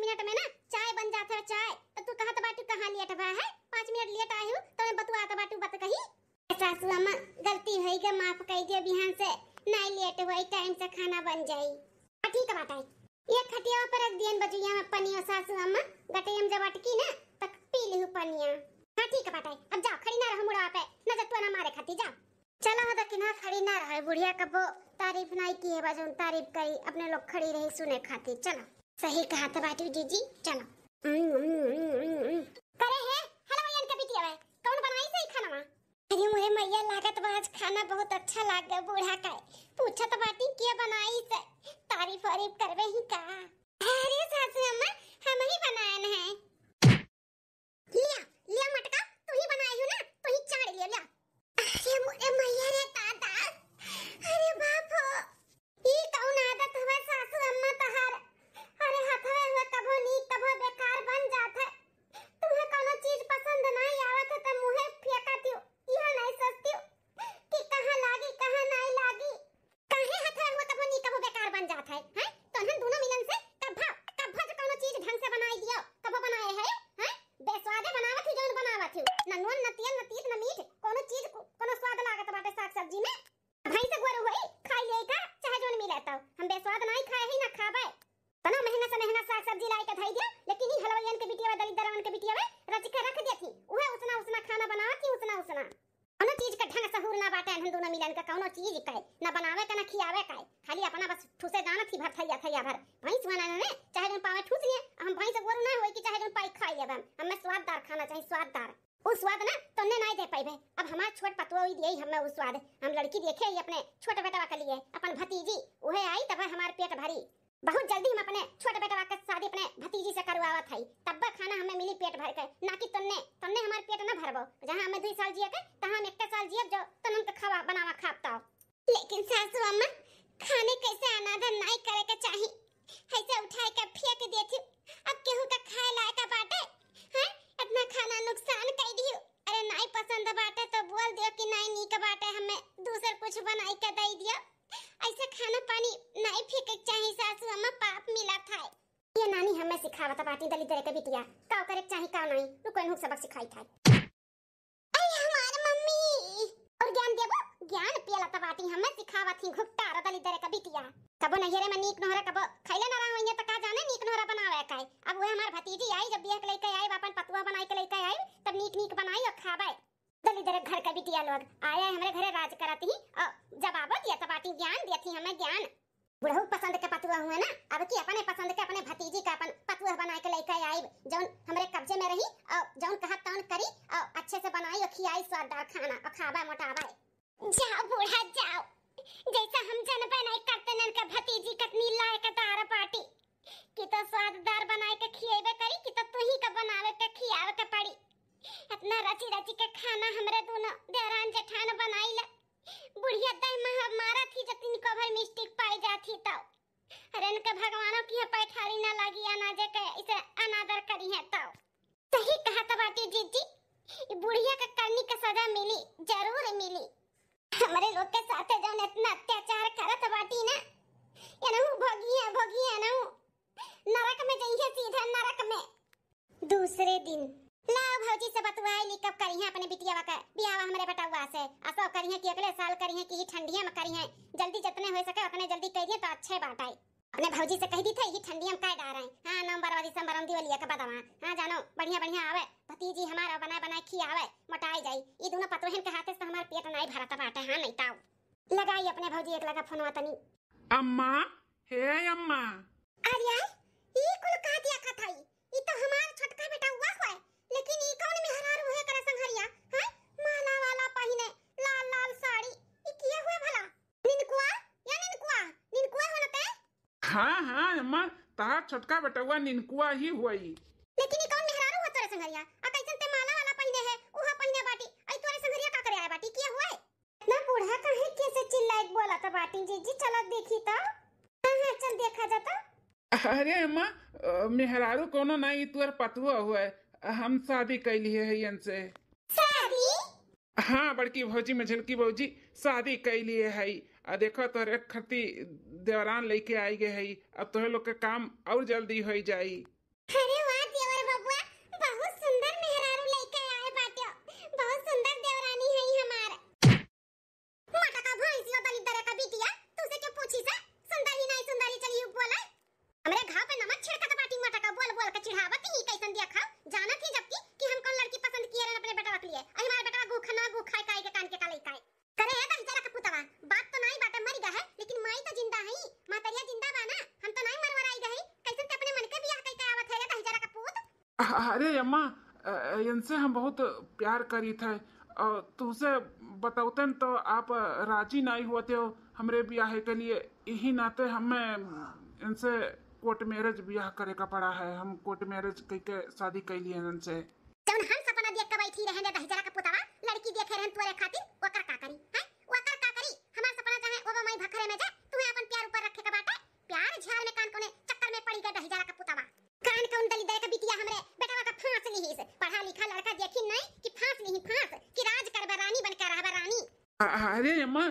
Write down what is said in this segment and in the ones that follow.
Minute में ना चाय बन जाता है चाय। तो तू कहत बाटू कहां लेट बा है? 5 मिनट लेट आई हूं तो मैं बतुआत बाटू बत कही। सासू अम्मा गलती होई गे, माफ कर दियो, बिहान से नहीं लेट होई, टाइम से खाना बन जाई। ठीक है बाटाई। ये खटिया पर रख दियन बजुया में पनिया सासू अम्मा, गटेम जब अटकी ना तक पी लिहु पनिया। हां ठीक है बाटाई, अब जाओ खड़ी ना रह मुड़ा पे, न जतुआ ना मारे खाती जा। चलो हो तो किना खड़ी ना रहे, बुढ़िया कबो तारीफ नहीं की है, बस तारीफ करी, अपने लोग खड़ी रही सुने खाती। चलो सही कहा था बाटू जीजी, चलो। करे है हलवाईन के बिटिया है, कौन बनाई सही खाना मा? अरे मोरे मैया लागत बा आज खाना बहुत अच्छा लाग गया, बूढ़ा का पूछत बाटी क्या बनाई से, तारीफ वारीफ करवे ही का? अरे सासू अम्मा हम ही बनाए हैं। लिया लिया मटका, तू ही बनाई हो ना, तू ही चाड़ लिया लिया। अरे मोरे मैया रे दादा, अरे बाप हो, ये कौन आदत हुआ सासू अम्मा तहार? अरे हथवे हुए कभो नीक कभो बेकार बन जात है। तुम्हें कोनो चीज पसंद नहीं आवत है तो मुंहे फेंकती हो, यह नहीं सोचती हो कि कहां लागी कहां नहीं लागी। काहे हथवे हुए कभो नीक कभो बेकार बन जात है? हैं तो हम दोनों मिलन से कभो कभो जो कोनो चीज ढंग से बनाई दियो, कभो बनाए है? हैं बेस्वादे बनावत ही, जौन बनावत ही न नून न तेल न तीत न मीठ, कोनो चीज कोनो स्वाद लागत बाटे साग सब्जी में। भाई से गोर होई खाई ले का चाहे जौन मिले तो हम बेस्वाद नहीं खाए ही ना खाबे। तना महंगा से महंगा साग सब्जी लाई के धई दिया, लेकिन ई हलवाईन के बिटिया दलिदरवन के बिटिया रच के रख देती, उहे उसना उसना खाना बनावती, उसना उसना कोनो चीज का ढंग सहूर ना बाटे। हम दोनों मिलन का कोनो चीज का ना बनावे का ना खियावे का, खाली अपना बस ठूसे जाना थी भर थैया थैया भर। भैंस वाला ने चाहे जौन पावे ठूस लिए, हम भैंस से गोरू ना होई कि चाहे जौन पाई खाई लेबे। हमें स्वाददार खाना चाहिए, स्वाददार। वो स्वाद ना तोने नहीं दे पाइबे। अब हमार छोट पतवा ही दिए हमें वो स्वाद, हम लड़की देखे ही अपने छोटे बेटवा के लिए, अपन भतीजी उहे आई तब हमार पेट भरी। बहुत जल्दी हम अपने छोटे बेटवा के शादी अपने भतीजी से करवावत हई, तब खाना हमें मिली पेट भर के, ना कि तन्ने तन्ने हमार पेट ना भरबो। जहां हमें 2 साल जिए के तहां हम 1 साल जिए जो तनन के खावा बनावा खापता। लेकिन सासू अम्मा खाने कैसे अनादर नहीं करे के चाहिए, ऐसे उठाए के फेंक देती। अब केहू का खाए लायक बाटे हैं? इतना खाना नुकसान कर दियो। अरे नहीं पसंद बाटे तो बोल दियो कि नहीं नीक बाटे, हमें दूसर कुछ बनाई के दे दियो। ऐसे खाना पानी नहीं फेंके चाहिए सासू अम्मा, पाप मिला था। ये नानी हमें सिखावत बाटी दलिदर के बिटिया का करे चाहिए का नहीं, रुको इनको सबक सिखाई था। अरे हमार मम्मी और ज्ञान देबो, ज्ञान पियला त बाटी हमें सिखावत ही घुट्टा दलिदर के बिटिया। कबो नहिरे में नीक नोहरा कबो खैले ना रहा होइए त का जाने नीक नोहरा बनावे काई। अब वो हमार भतीजी आई, जब बियाह के लेके आई, अपन पतुआ बनाई के लेके आई, तब नीक नीक बनाई और खावे। दलिदर घर का बिटिया लोग आया हमरे घरे राज करती ही, जब आवत दिया त बाटी ज्ञान देती हमें ज्ञान। बुढ़ऊ पसंद के पतुआ हुए ना, अब की अपने पसंद के अपने भतीजी का अपन पतुआ बना के लेके आई, जौन हमरे कब्जे में रही और जौन कहत तौन करी और अच्छे से बनाई और खियाई स्वाददार खाना और खावा मोटावा। जाओ बूढ़ा जाओ, जैसा हम जनबे नहीं करते नन का भतीजी कतनी लायक दार पाटी कि तो स्वाददार बनाए के खिएबे करी कि तो तू ही का बनावे के खियावे के पड़ी। इतना रची रची के खाना हमरे दोनों देरान जेठान बनाई ले, बुढ़िया दह मारा थी जतिन को भर मिस्टेक पाई जाती तो। अरे इनके भगवानों की पैठारी ना लगी अनाजे के इसे अनादर करी है तो। सही कहा था बाटी जीजी, बुढ़िया के करनी का सजा मिली, जरूर मिली। हमारे लोग के साथ जौन इतना अत्याचार करत बाटी ना, ये ना भोगी है ना नरक में जाइए, सीधा नरक में। दूसरे दिन लाओ भौजी से बतवाई ली कब करी है अपने बिटिया का बियाह हमरे बटवा से, असो करी है कि अगले साल करी है कि ठंडिया में करी है। जल्दी जितने हो सके उतने जल्दी कह दिए तो अच्छे बात है। अपने भौजी से कह दी थी ये ठंडिया में काय डाल रहे हैं। हां नवंबर और दिसंबर में दिवाली के बाद हां जानो बढ़िया बढ़िया आवे, भतीजी हमारा बनाए बनाए खियावे, मोटाई जाई। ये दोनों पतोहन के हाथे से हमार पेट नहीं भरता बाटे। हां नहीं ताऊ लगाई अपने भौजी एक लगा फोनवा तनी। अम्मा हे अम्मा, अरे ये कुल का दिया कथाई, ये तो हमार छोटका बेटा हुआ है, लेकिन ई कौन में हरार हुए करे संघरिया हैं? माला वाला पहिने लाल लाल साड़ी, ई किया हुए भला? निनकुआ या निनकुआ निनकुआ होनते? हाँ हाँ अम्मा, तार छोटका बेटवा निनकुआ ही हुई। लेकिन ई कौन में हरार हुआ तोरे संघरिया? आ कैसन ते माला वाला पहिने है, उहा पहिने बाटी, आई तोरे संघरिया का करे आए बाटी किया हुआ है? इतना बूढ़ा काहे कैसे चिल्लाए बोला था बाटी जीजी? चलो देखी तो। हां चल देखा जाता। अरे अम्मा मेहरारू कोनो नहीं, तुअर पतुआ हुआ है, हम शादी कैली है इनसे। शादी? हाँ बड़की भौजी में झलकी भौजी शादी कैली है। आ देखो तोहरे खती देवरान लेके आई गए है, अब तोहे लोग के काम और जल्दी हो जाई। अरे अम्मा, इनसे हम बहुत प्यार करी थे और तुझसे बताते न तो आप राजी नहीं होते हो हमरे ब्याह के लिए। यही नाते हमें इनसे कोर्ट मैरिज ब्याह करे का पड़ा है। हम कोर्ट मैरिज करके शादी कर लिए इनसे। जौन हम सपना देख के बैठी रहने दे दहजरा का पुतावा लड़की देखे रहन तोरे खातिर ओकर का करी हैं? ओकर का करी? हमार सपना चाहे ओबो मई भखरे में जा तू अपन प्यार ऊपर रखे का बाटे। प्यार झाल में कान कोने चक्कर में पड़ी गए दहजरा का पुतावा। कान कौन दली दे के बिटिया हमरे बेटावा का फांस ली से पढ़ा लिखा लड़का देखी नहीं कि फांस ली फांस कि राज करबा रानी बन के रहबा रानी। अरे अम्मा,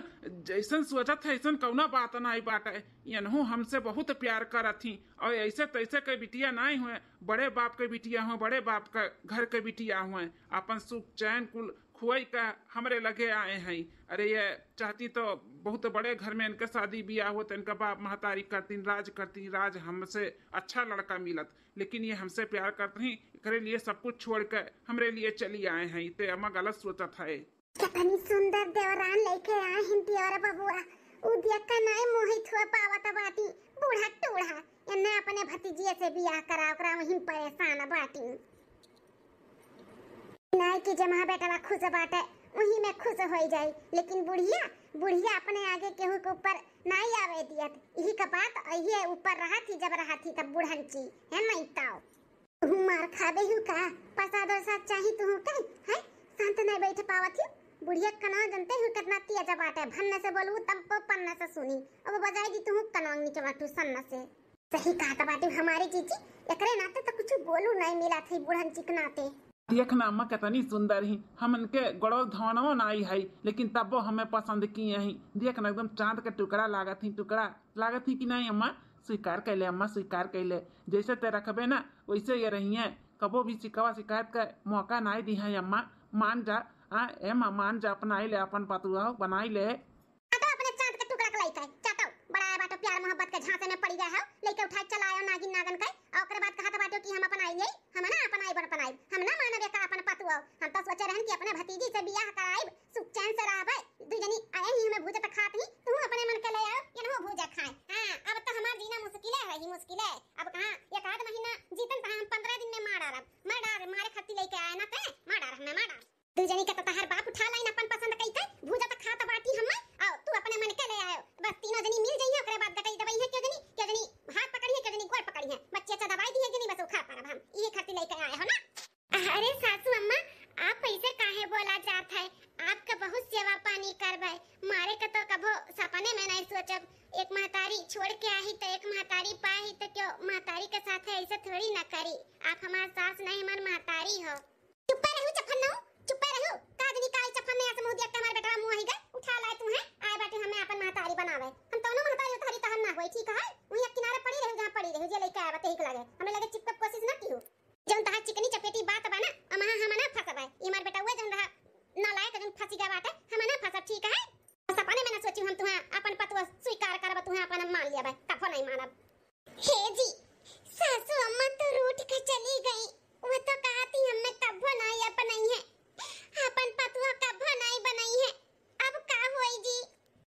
जैसन सोचत है ऐसन कौना बात नहीं बाटे। यनहू हमसे बहुत प्यार करत थी और ऐसे तैसे के बिटिया नहीं हुए। बड़े बाप के बिटिया हुए, बड़े बाप का घर के बिटिया हुए। अपन सुख चैन कुल खुआई का हमरे लगे आए हैं। अरे ये चाहती तो बहुत बड़े घर में इनके शादी ब्याह हो तो इनका बाप महतारी करती राज हमसे अच्छा लड़का मिलत। लेकिन ये हमसे प्यार करते हैं, करे लिए सब कुछ छोड़ कर हमरे लिए चली आए हैं। ते अम्मा गलत सोचत है। कितनी सुंदर देवरान लेके आए हैं दियोरा बबुआ। उ देख के नहीं मोहित हुआ पावत बाटी बूढ़ा टूढ़ा। इन्ने अपने भतीजिए से बियाह करा ओकरा वहीं परेशान बाटी। नहीं कि जमा बेटा खुश बाटे वहीं में खुश हो जाई। लेकिन बुढ़िया अपने आगे केहू के ऊपर नहीं आवे दियत। यही का बात ये ऊपर रहा थी जब रहा थी तब बुढ़नची है नहीं ताओ तू मार खाबे हु का पसादर साथ चाही तू कहीं है शांत नहीं बैठ पावत थी। बुढ़िया कना जनते हु कितना तेज बाटे भन्ने से बोलू तब पन्ने से सुनी अब बजाई दी तू कना नीचे बाटू सन्ना से। सही कहा बाटू हमारी जीजी एकरे नाते तो कुछ बोलू नहीं मिला थी बुढ़नची के नाते। देखना अम्मा कितनी सुंदर ही हम इनके गड़ो धवनों नहीं है लेकिन तब वो हमें पसंद किए ही। देखना एकदम चांद के टुकड़ा लागत ही कि नहीं अम्मा। स्वीकार कर ले अम्मा, स्वीकार कर ले। जैसे ते रखबे ना वैसे ये रही है। कबो भी शिकायत का मौका नहीं दी है अम्मा। मान जा एमा मान जा, अपना ले अपन पतुआ बनाई ले। अपने चांद के टुकड़ा के लइका चाटो बड़ा बाटो प्यार मोहब्बत के झांसे में पड़ी गए हो लेके उठाई चलायो नागिन का और ओकरे बाद कहत बाटो कि हम अपन आई नहीं हम ना अपन आई हम ना मानबे का अपन पतुआ। हम तो सोचे रहन कि अपने भतीजी से बियाह कराइब सुख चैन से रहबे। दू जनी आए ही हमें भूजे त खात ही तू अपने मन के ले आओ केनहो भूजे खाए। हां अब तो हमार जीना मुश्किल है। अब कहां एक आध महीना जीतन त हम 15 दिन में मारे खत्ती लेके आए ना ते मार दू जनी के तो हर बाप उठा लाइन अपन पसंद कई के भूजा त खात बाटी हम आओ तू अपने मन के ले आयो। बस तीनों जनी मिल जाइए ओकरे बाद गटई दवाई है के जनी हाथ पकड़ी है के जनी गोड़ पकड़ी है बच्चे से दवाई दी है जनी बस खा पारब हम ये खत्ती लेके आए हो ना। अरे सासू अम्मा आप ऐसे काहे बोला जात है? आपका बहुत सेवा पानी करबे मारे के तो कबो सपने में नहीं सोचब। एक महतारी छोड़ के आई तो एक महतारी पाही तो क्यों महतारी के साथ ऐसे थोड़ी ना करी। आप हमार सास नहीं हमार महतारी हो। चुप रहू चफन्नू चुप रहू काजनी काई चफन्ने ऐसे मुंह देख के हमार बेटा मुंह ही गए उठा लाए तू है आए बाटे हमें अपन महतारी बनावे। हम दोनों महतारी उतारी तो हम ना होई ठीक है। वही एक किनारे पड़ी रहे जहां पड़ी रहे जे लेके आवे ठीक लगे हमें लगे चिपक कोशिश ना की हो। जौन तहा चिकनी चपेटी बात बा ना अमहा हम ना फसबे ई हमार बेटा हुए जौन रहा ना लायक जौन फंसी गया बाटे हम ना फसब ठीक है। सपने में ना सोची हम तुहा अपन पतवा स्वीकार करब तुहा अपन मान लिया कफो नहीं मानब। हे जी सासू अम्मा तो रूठ के चली गई। वो तो कहती हमने कभो नहीं अपनाई है अपन पतवा कभो नहीं बनाई है। अब का होई जी?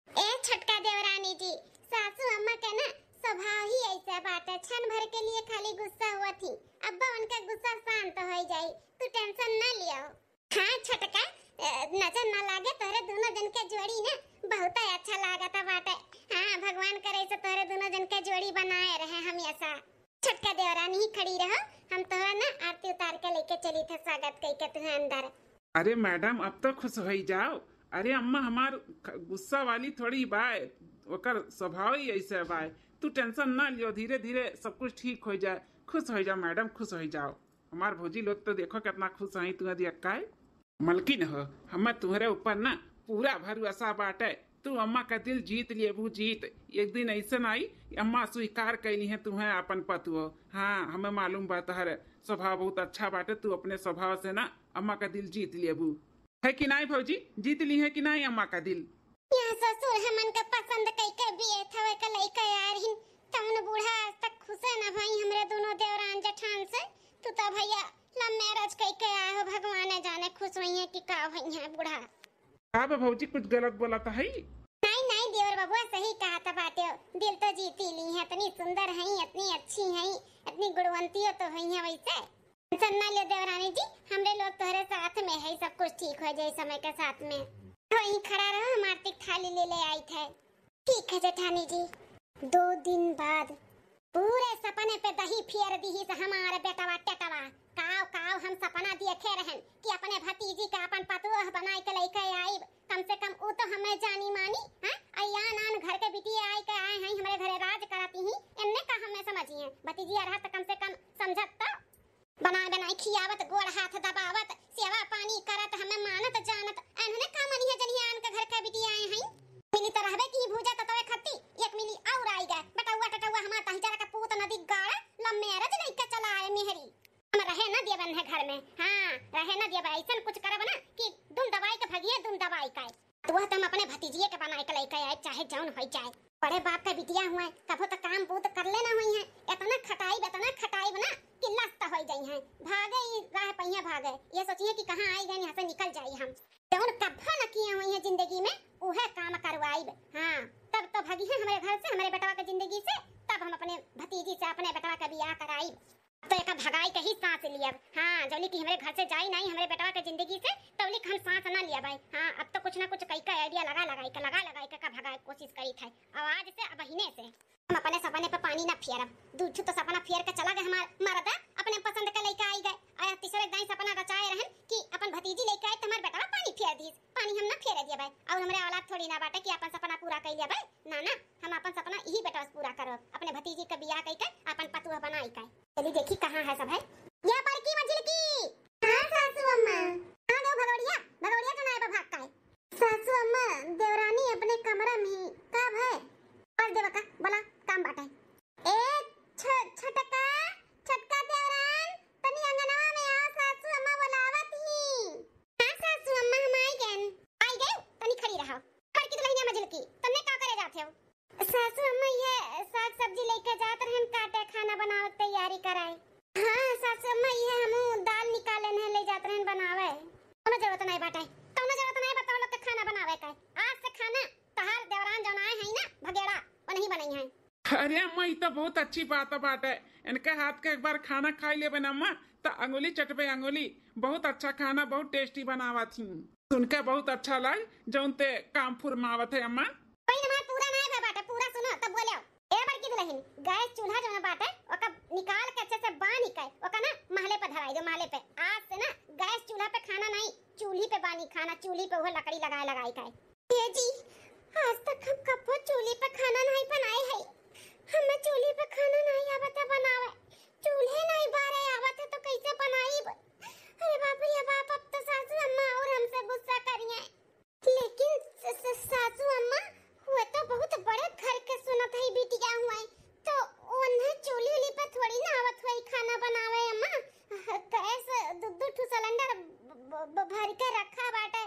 ए छटका देवरानी जी सासू अम्मा के ना स्वभाव ही ऐसा बाटे क्षण भर के लिए खाली गुस्सा हुआ थी अब उनका गुस्सा शांत हो जाए तू टेंशन ना लियो। हाँ छटका नजर ना लागे तोरे दोनों जन के जोड़ी ना बहुत अच्छा लागता बाटे। हाँ भगवान करे से तोरे दोनों जन के जोड़ी बनाए रहे हमेशा। छटका देवरानी ही खड़ी रहो हम तोरा ना आरती उतार के लेके चली थे स्वागत कई के तुम्हें अंदर। अरे मैडम अब तो खुश हो जाओ। अरे अम्मा हमार गुस्सा वाली थोड़ी बाय ओकर स्वभाव ही ऐसे बाय। तू टेंशन ना लियो, धीरे धीरे सब कुछ ठीक हो जाए। खुश हो जाओ मैडम, खुश हो जाओ। हमार भौजी लोग तो देखो कितना खुश है। तू दिया मलकिन हो हमें तुम्हारे ऊपर ना पूरा भरोसा बाटे। तू अम्मा का दिल जीत लिए वो जीत। एक दिन ऐसा आई अम्मा स्वीकार कैली है तुम्हें अपन पतुओ। हाँ हमें मालूम बात है स्वभाव बहुत अच्छा बाटे। तू अपने स्वभाव से ना अम्मा का दिल जीत लिए वो है कि नहीं भौजी? जीत ली है कि नहीं अम्मा का दिल? यहाँ ससुर हमन का पसंद कई के बिये थवे का लइका यार हिन तमन बूढ़ा आज तक खुश है ना भाई हमरे दोनों देवरान जेठान से। तू तो भैया लव मैरिज कई के आए हो भगवान ने जाने खुश हुई है कि का हुई है बूढ़ा। अब भौजी कुछ गलत बोला था है? नहीं देवर बाबू सही कहा था बाटे। दिल तो जीती ली है इतनी सुंदर है इतनी अच्छी है इतनी गुणवंती तो हुई है वैसे टेंशन ना ले देवरानी जी, हमरे लोग तोहरे साथ में है, सब कुछ ठीक हो जाए समय के साथ में। वहीं खड़ा रहो, हम आरती थाली ले आई थे। ठीक है जेठानी जी। 2 दिन बाद पूरे सपने पे दही फेर दी से हमारे बेटवा टेटवा काव काव हम सपना देखे रहन कि अपने भतीजी का अपन पतोह बनाई के लेके आई। कम से कम वो तो हमें जानी मानी हां अयान आन घर के बिटिया आई के आए हैं हमारे घरे राज कराती ही एमने का हमें समझिए भतीजी रहा तो कम से कम समझत तो बनाई बनाई खियावत गोड़ हाथ दबावत सेवा पानी करत हमें मानत जानत एनने का मनी है जनियान के घर के बिटिया आए हैं मिली तरहबे की भूजा ततवे खत्ती एक मिली और आई गए बटुआ टटुआ हमार तहिजरा का पूत नदी गाड़ा लम्मेरज नहीं का चला है मेहरी हम रहे न देवन है घर में। हां रहे न देव ऐसन कुछ करब ना कि दुम दवाई के भगिए दुम दवाई का तो वह तुम अपने भतीजिए के बनाए के लेके आए चाहे जौन होई जाए। बड़े बाप का बिटिया हुआ कभो तो काम बूत कर लेना हुई है इतना खटाई बना कि लस्त हो गई है भागे राह पहिया भागे ये सोचिए कि कहां आई गए यहां से निकल जाई हम जौन कभो न किए हुई है जिंदगी में उहे काम करवाई। हां तब तो भगी है हमारे घर से हमारे बेटवा के जिंदगी से तब हम अपने भतीजी से अपने बेटवा का बियाह कराई तो एक भगाई के ही सांस लिया। हां जौली कि हमारे घर से जाई नहीं हमारे बेटवा के जिंदगी से तौली हम सांस ना लिया भाई। हां अब तो कुछ ना कुछ कई का आइडिया लगाई का भगाए कोशिश करी था आवाज से अब महीने से हम अपने सपने पे पानी ना फेरब दूध तो सपना फेर के चला गए हमार मर्दा अपने पसंद का लेके आई गए आया तीसरे दिन सपना रचाए रहन कि अपन भतीजी लेके आए तुम्हारे बेटा पानी फेर दी पानी हम ना फेर दिया भाई और हमरे औलाद थोड़ी ना बाटे कि अपन सपना पूरा कर लिया भाई ना हम अपन सपना यही बेटा पूरा करो अपने भतीजी का बियाह कई के अपन पतुआ बनाई का। चलिए देखी कहां है सब है या पर की मंजिल की। हां सासू अम्मा आ गए भगोड़िया तो ना भाग का सासू अम्मा देवरानी अपने कमरा में कब है और देवका बोला काम बाटे ए छटका देवरान तनी अंगनवा में आओ सासू अम्मा बुलावत ही। हां सासू अम्मा हम आई गए तनी खड़ी रहो पर की दुल्हनिया मजल की तुमने क्या करे जाते हो। सासू अम्मा ये साग सब्जी लेके जात रहन काटे खाना बनावे तैयारी कराए। हां सासू अम्मा ये हम दाल निकाले ने ले जात रहन बनावे कोनो जरूरत नहीं बाटे कोनो जरूरत नहीं बताओ लोग के खाना बनावे का आज से खाना तहार देवरान जौन आए हैं ना भगेड़ा वो नहीं बनाई है। अरे अम्मा ये तो बहुत अच्छी बात है इनके हाथ का एक बार खाना खा ले बना अम्मा तो अंगुली चटपे अंगुली बहुत अच्छा खाना बहुत टेस्टी बनावा थी सुन के बहुत अच्छा लग जौन ते काम फुरमावत है अम्मा। कोई ना पूरा नहीं है बाटे पूरा सुनो तब बोले ए बड़की दुल्हन गैस चूल्हा जो बाटे ओका निकाल के अच्छे से बानी के ओका ना महले पे धराई दो महले पे आज से ना गैस चूल्हा पे खाना नहीं चूल्ही पे बानी खाना चूल्ही पे वो लकड़ी लगाई का ये जी आज तक हम कभी चूल्ही पे खाना नहीं बनाए है हमें चूल्ही पे खाना नहीं आवत है बनावे चूल्हे नहीं बारे आवत है तो कैसे बनाई। अरे बाप रे बाप अब तो सासू अम्मा और हमसे गुस्सा करिए लेकिन सासू अम्मा हुए तो बहुत बड़े घर के सुनत है बिटिया हुआ तो उन्हें चूल्ही पे थोड़ी ना आवत हुई खाना बनावे अम्मा गैस दो सिलेंडर भर के रखा बाटे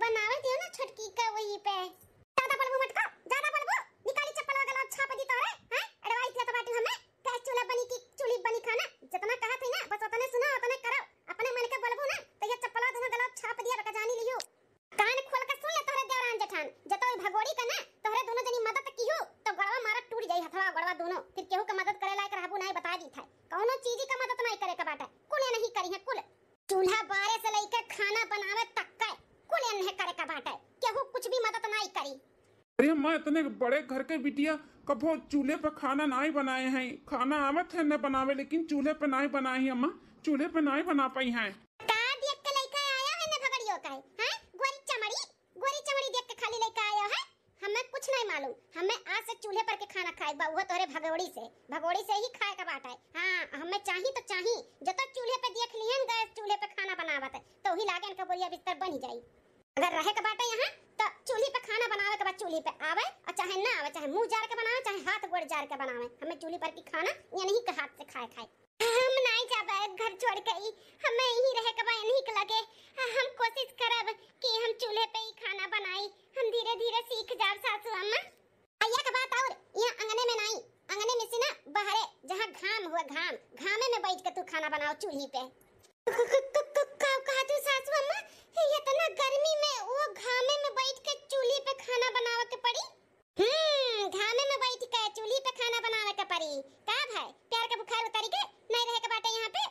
बनावे दियो ना छटकी का वही पे ज्यादा बलबू मत को ज्यादा बलबू निकाली चप्पल गला छाप दी तोरे हैं एडवाइस दिया तो बाटी हमें गैस चूल्हा बनी की चूल्ही बनी खाना जितना कहा थी ना बस उतने सुनो उतने करो अपने मन के बलबू ना तो ये चप्पल दोनों गला छाप दिया बका जानी लियो कान खोल के सुन ले तोरे देवरान जेठान जतो भगोड़ी का ना तोरे दोनों जनी मदद कियो तो गड़वा मारा टूट जाई हथवा गड़वा दोनों फिर केहू का मदद करे लायक रहबू नहीं बता दी था कौनो चीज का मदद नहीं करे का बाटा कुल नहीं करी है कुल चूल्हा बारे से लेके खाना बनावे तक का कुल नहीं करे का बाटा केहू कुछ भी मदद नहीं करी। अरे अम्मा इतने बड़े घर के बिटिया कभो चूल्हे पे खाना नहीं बनाए हैं खाना आवत है न बनावे लेकिन चूल्हे पे नहीं बनाए हैं अम्मा चूल्हे पे नहीं बना पाई हैं का देख के लेके आया है न भगड़ियो का है गोरी चमड़ी देख के खाली लेके आया है हमें कुछ नहीं मालूम हमें आज से चूल्हे पर के खाना खाए बा वो तोरे भगोड़ी से ही खाए का बात है। हां हमें चाही तो चाही जब तक चूल्हे पे देख लियन गैस चूल्हे पे खाना बनावत है तो ही लागे इनका बोरिया बिस्तर बन जाई अगर रहे का बात है यहां तो चूल्हे पे खाना बनावे के बाद चूल्हे पे आवे और चाहे ना आवे चाहे मुंह जार के बनावे चाहे हाथ गोड़ जार के बनावे हमें चूल्हे पर की खाना या नहीं के हाथ से खाए हम नहीं जाबे घर छोड़ के हमें यही रहे के बा नहीं के लगे हम कोशिश करब कि हम चूल्हे पे ही खाना बनाई हम धीरे-धीरे सीख जाब सासू अम्मा। अय्या के बात और ये अंगने में नहीं अंगने में से ना बाहर जहां घाम हुआ घामे में बैठ के तू खाना बनाओ चूल्ही पे कहा तू सासू अम्मा ये इतना गर्मी में वो घामे में बैठ के चूल्ही पे खाना बनावे के पड़ी घामे में बैठ के चूल्ही पे खाना बनावे के पड़ी का भाई प्यार के बुखार उतारी के नहीं रहे के बाटे यहां पे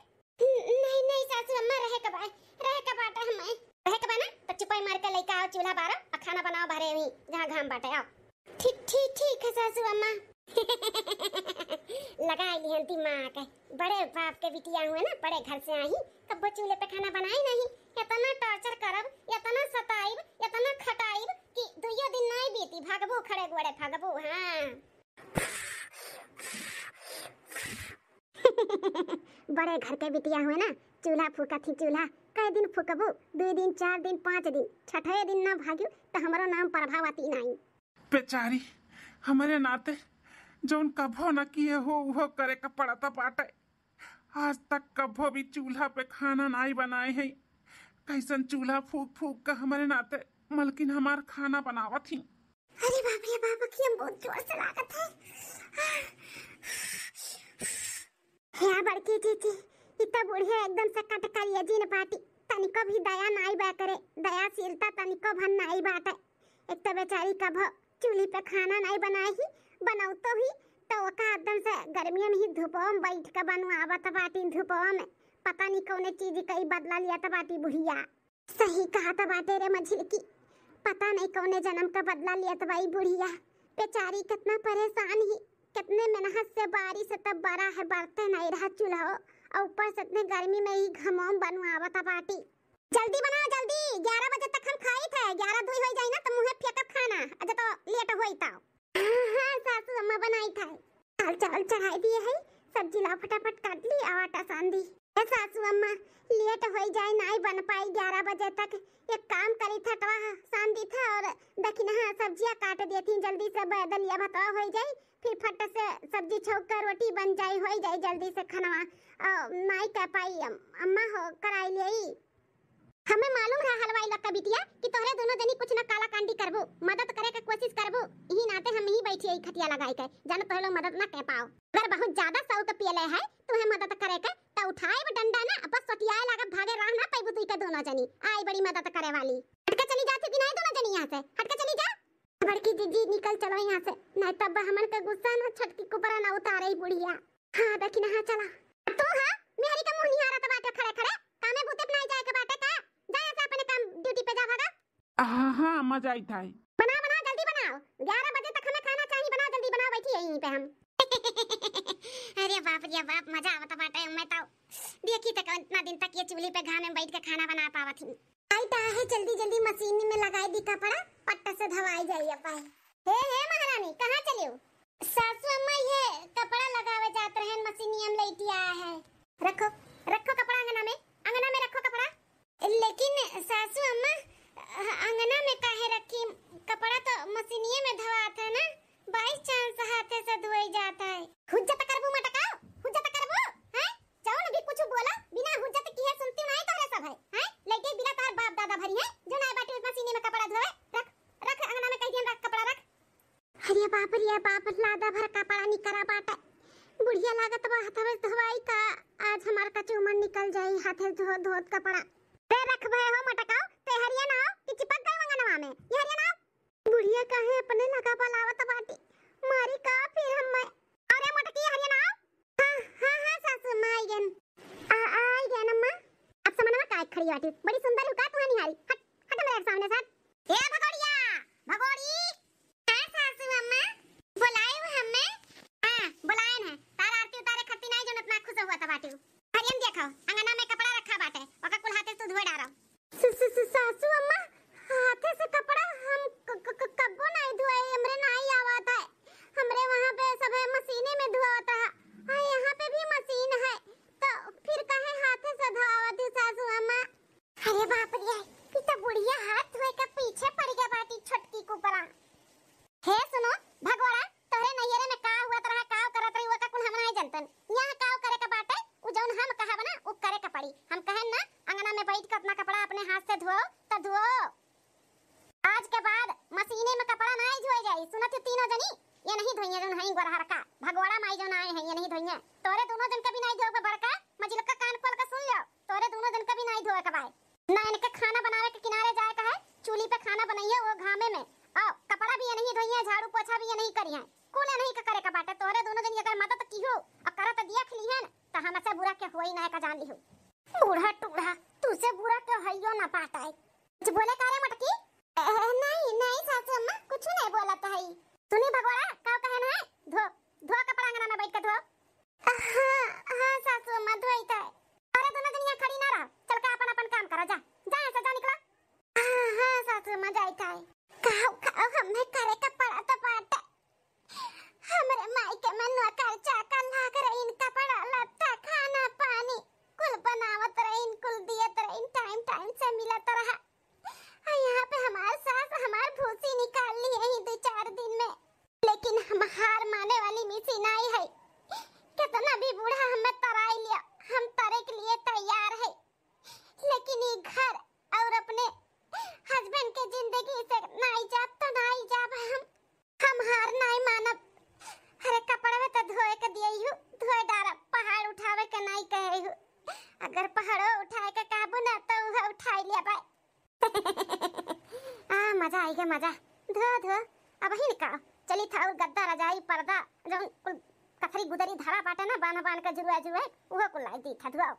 के बाय रहे के बाटे हमें रहे के बना तो चुपाई मार के लेके आओ चूल्हा बारो और खाना बनाओ भरे ही जहां घाम बाटे आओ। ठीक ठीक ठीक है सासू अम्मा। लगा ली हंती माँ के बड़े बाप के बिटिया हुए ना बड़े घर से आई कब चूल्हे पे खाना बनाई नहीं इतना टॉर्चर करब इतना सताइब इतना खटाइब कि दुइयो दिन नहीं बीती भागबो खड़े गोड़े भागबो। हां बड़े घर के बिटिया हुए ना चूल्हा फूका थी चूल्हा कई दिन फूकबो 2 दिन 4 दिन 5 दिन छठे दिन ना भाग्यो तो हमारो नाम प्रभावती नहीं। बेचारी हमारे नाते जोन कभो न किए हो वो करे का पड़ता बाटे। आज तक कभो भी चूल्हा पे खाना नहीं बनाए हैं। कैसन चूल्हा फूक फूक का हमारे नाते मलकिन हमार खाना बनावत थी। अरे बाप रे बाप की हम बहुत जोर से लागत है। या बड़की जीजी इतना बुढ़िया एकदम से कट करिए जीन पाटी तनिको भी दया नहीं बा करे दयाशीलता तनिको भन नहीं बाटे। एक तो बेचारी कभो चूल्ही पे खाना नहीं बनाई बनाऊ तो ही तो ओका एकदम से गर्मियों में ही धूपों में बैठ के बनवावत बाटी धूपों में पता नहीं कौन चीज कई बदला लिया था बाटी बुढ़िया। सही कहा था बाटे रे मझिल की पता नहीं कौन जन्म का बदला लिया था भाई बुढ़िया। बेचारी कितना परेशान ही कितने मेहनत से बारिश से तब बड़ा है बरते नहीं रहा चूल्हा और ऊपर से इतने गर्मी में ही घमों बनवावत बाटी। जल्दी बनाओ जल्दी 11 बजे तक हम खाई थे 11 2 हो जाए ना तो मुंह फेंकब खाना अज तो लेट होई ता। हां सासू अम्मा बनाई था चाल चावल चढ़ाई दिए है सब्जी ला फटाफट काट ली और आटा सान दी। ए सासू अम्मा लेट हो जाए नहीं बन पाई 11 बजे तक एक काम करी था टवा सान दी था और दखिन हां सब्जियां काट दी थी जल्दी से दलिया भात हो जाए फिर फट से सब्जी छोक कर रोटी बन जाए हो जाए जल्दी से खाना नहीं कर पाई अम्मा हो कराई ले। हमें मालूम है हलवाई लक्का बिटिया कि तोहरे दोनों जनी कुछ न काला कांडी करबो मदद करे के कोशिश करबो यही नाते हम ही बैठी है खटिया लगाई के जान तो लोग मदद ना कर पाओ। अगर बहुत ज्यादा सौ तो पियले है तुम्हें मदद करे के त उठाए डंडा ना बस सटियाए लगा भागे रह ना पैबू तू के दोनों जनी आई बड़ी मदद करे वाली। हट के चली जाती भी नहीं दोनों जनी यहां से हट के चली जा। बड़की जीजी निकल चलो यहां से नहीं तब हमन के गुस्सा ना छटकी कुपरा ना उतारे बुढ़िया। हां देखी ना चला तू हां मेहरी का मुंह नहीं आ रहा था बाटे खड़े खड़े कामे भूते नहीं जाए के बाटे का जाए से अपने काम ड्यूटी पे जा भागा। हां मजा आई था बना बना जल्दी बनाओ 11 बजे तक हमें खाना चाहिए बनाओ जल्दी बनाओ बैठी यहीं पे हम। अरे बाप रे बाप मजा आवत बाटे मैं तो देखी तक इतना दिन तक ये चूल्हे पे घाम में बैठ के खाना बना पावत थी। आई ता है जल्दी जल्दी मशीन में लगाई दी कपड़ा पट्टा से धवाई जाइए पाए। हे महारानी कहां चली हो? सासू अम्मा ये कपड़ा लगावे जात रहे मशीन में लेटी आया है। रखो रखो कपड़ा अंगना में रखो कपड़ा। लेकिन सासू अम्मा अंगना में काहे रखी कपड़ा तो मशीनिये में धवात है ना बाई चांस हाथे से धोई जाता है। हुज्जत करबू मटका हुज्जत करबू हैं जाओ ना भी कुछ बोला बिना हुज्जत किए सुनती नहीं तोरे सब है हैं लेके बिना तार बाप दादा भरी है जो ना बाटे मशीने में कपड़ा धोए रख रख अंगना में कहीं रख कपड़ा रख। अरे बाप लादा भर कपड़ा निकरा बाटा बुढ़िया लागत बा हाथे धोवाई का आज हमार का चुमन निकल जाई हाथे धो धोत कपड़ा ते रख भय हो मटकाओ ते हरिया ना कि चिपक गई मंगनवा में ये हरिया ना बुढ़िया काहे अपने लगा पलावत बाटी मारी का फिर हम अरे मटकी हरिया ना हां सासू माई गन आई गन अम्मा अब समनवा काय खड़ी बाटी बड़ी सुंदर हो का तू निहारी हट हट मेरे सामने साथ। ए भगोड़िया भगोड़ी हां सासू अम्मा बुलाए हो हमें हां बुलाए हैं तार आरती उतारे खत्ती नहीं जो इतना खुश हुआ था बाटी हरियन देखो अंगना में कपड़ा रखा बाटे ओका कुल हाथे तू धोए डारो। सासू अम्मा हाथे से कपड़ा हम कब्बो नहीं धोए हमरे नहीं आवत है हमरे वहां पे सब मशीने में धोता है हां यहां पे भी मशीन है तो फिर काहे हाथे से धोवत सासू अम्मा। अरे बाप रे ई तो बुढ़िया हाथ धोए के पीछे पड़ गया बाटी छटकी कुपरा। हे सुनो भगवाड़ा तोरे नैयरे में का हुआ तरह का करत रही ओका कुल हम नहीं जानतन यहां का करे के बाटे उ जौन हम कहब ना उ करे के पड़ी हम कहें ना अंगना में बैठ के अपना कपड़ा अपने हाथ से धो तो धो आज के बाद मशीने में कपड़ा नहीं धोए जाई सुनत तीनों जनी ये नहीं धोइए जौन हई गोरहर का भगवाड़ा माई जौन आए हैं ये नहीं धोइए तोरे दोनों जन कभी नहीं धोए बड़का मजिल का कान खोल के सुन लो तोरे दोनों जन कभी नहीं धोए के बाय ना इनके खाना बनावे के किनारे जाए का है चूल्ही पे खाना बनाइए वो घामे में और कपड़ा भी ये नहीं धोइए झाड़ू पोछा भी ये नहीं करिए कुल नहीं का करे का बाटे तोरे दोनों जन अगर मदद की हो और करत दिया खली है तो हमसे बुरा के होई ना का जान ली हो। बूढ़ा टूढ़ा तुझसे बुरा तो हइयो ना पाता है। कुछ बोले कारे मटकी? नहीं नहीं सासू अम्मा कुछ नहीं बोला तो है। सुनी भगोड़ा का कहना है? धो धो कपड़ा अंगना में बैठ के धो। हां हां सासू अम्मा धोई था। अरे दोनों जन यहाँ खड़ी ना रह, चल के अपन अपन काम करो। जा जा ऐसे जा निकलो। हां हां सासू अम्मा जाई था। खाओ हमें करे का पड़ा तो पाटा हमरे माई के मनुआ कर चाका लाग रही। इनका पड़ा लत्ता खाना पानी कुल बनावत रही, कुल दियत रही, टाइम टाइम से मिलत रहा। यहाँ पे हमार सास हमार भूसी निकाल ली यही 2-4 दिन में, लेकिन हम हार माने वाली मिसी नहीं है। कितना भी बूढ़ा हमें तराई लिया, हम तरे के लिए तैयार है, लेकिन ये घर और अपने हस्बैंड के जिंदगी से नहीं जाब तो नहीं जाब। हम हार नहीं मानब। हरे कपड़े तो धोए के दिए हूँ, धोए डारा। पहाड़ उठावे के नहीं कहे हूँ। अगर पहाड़ों उठाए के काबू ना तो वह उठा लिया भाई। मजा आई गया मजा। धो धो अब ही निकाल। चली था गद्दा रजाई पर्दा जो कथरी गुदरी धरा बाटे ना बान बान के जुआ जुआ वो को लाई दी था। धुआ